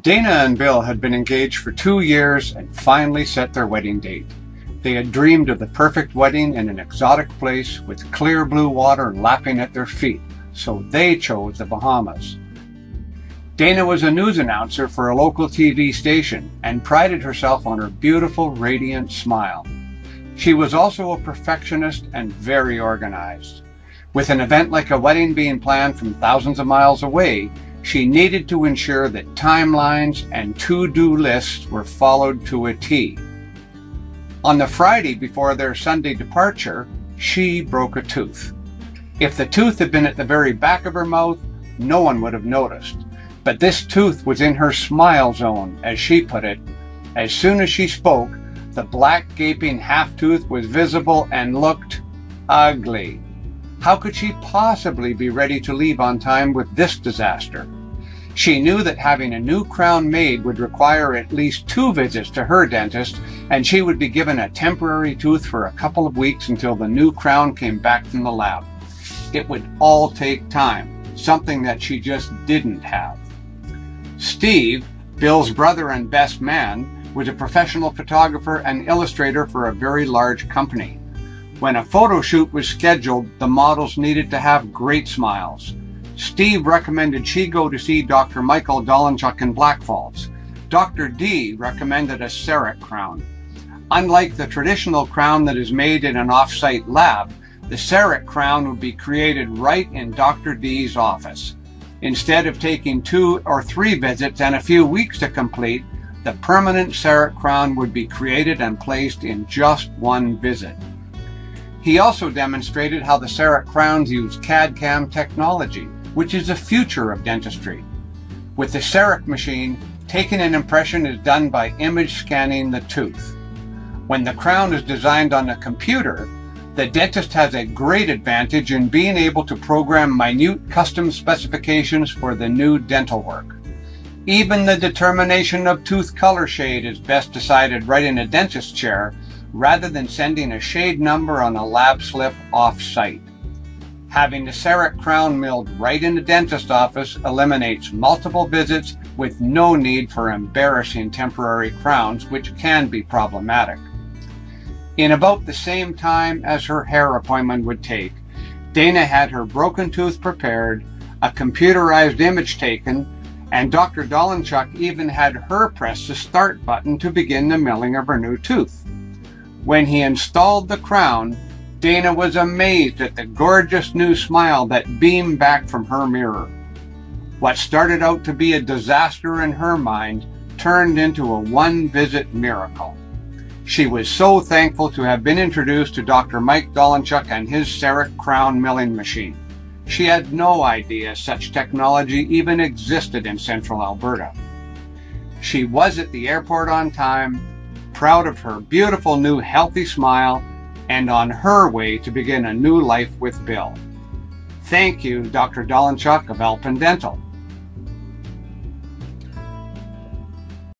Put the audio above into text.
Dana and Bill had been engaged for 2 years and finally set their wedding date. They had dreamed of the perfect wedding in an exotic place with clear blue water lapping at their feet, so they chose the Bahamas. Dana was a news announcer for a local TV station and prided herself on her beautiful, radiant smile. She was also a perfectionist and very organized. With an event like a wedding being planned from thousands of miles away, she needed to ensure that timelines and to-do lists were followed to a T. On the Friday before their Sunday departure, she broke a tooth. If the tooth had been at the very back of her mouth, no one would have noticed. But this tooth was in her smile zone, as she put it. As soon as she spoke, the black gaping half-tooth was visible and looked ugly. How could she possibly be ready to leave on time with this disaster? She knew that having a new crown made would require at least 2 visits to her dentist, and she would be given a temporary tooth for a couple of weeks until the new crown came back from the lab. It would all take time, something that she just didn't have. Steve, Bill's brother and best man, was a professional photographer and illustrator for a very large company. When a photo shoot was scheduled, the models needed to have great smiles. Steve recommended she go to see Dr. Michael Dolenchuk in Black Falls. Dr. D recommended a Cerec crown. Unlike the traditional crown that is made in an off-site lab, the Cerec crown would be created right in Dr. D's office. Instead of taking 2 or 3 visits and a few weeks to complete, the permanent Cerec crown would be created and placed in just 1 visit. He also demonstrated how the Cerec crowns use CAD/CAM technology, which is the future of dentistry. With the Cerec machine, taking an impression is done by image scanning the tooth. When the crown is designed on a computer, the dentist has a great advantage in being able to program minute custom specifications for the new dental work. Even the determination of tooth color shade is best decided right in a dentist's chair, rather than sending a shade number on a lab slip off-site. Having the Cerec crown milled right in the dentist office eliminates multiple visits with no need for embarrassing temporary crowns, which can be problematic. In about the same time as her hair appointment would take, Dana had her broken tooth prepared, a computerized image taken, and Dr. Dolenchuk even had her press the start button to begin the milling of her new tooth. When he installed the crown, Dana was amazed at the gorgeous new smile that beamed back from her mirror. What started out to be a disaster in her mind turned into a 1-visit miracle. She was so thankful to have been introduced to Dr. Mike Dolenchuk and his Cerec crown milling machine. She had no idea such technology even existed in central Alberta. She was at the airport on time, proud of her beautiful new healthy smile, and on her way to begin a new life with Bill. Thank you, Dr. Dolenchuk of Alpen Dental.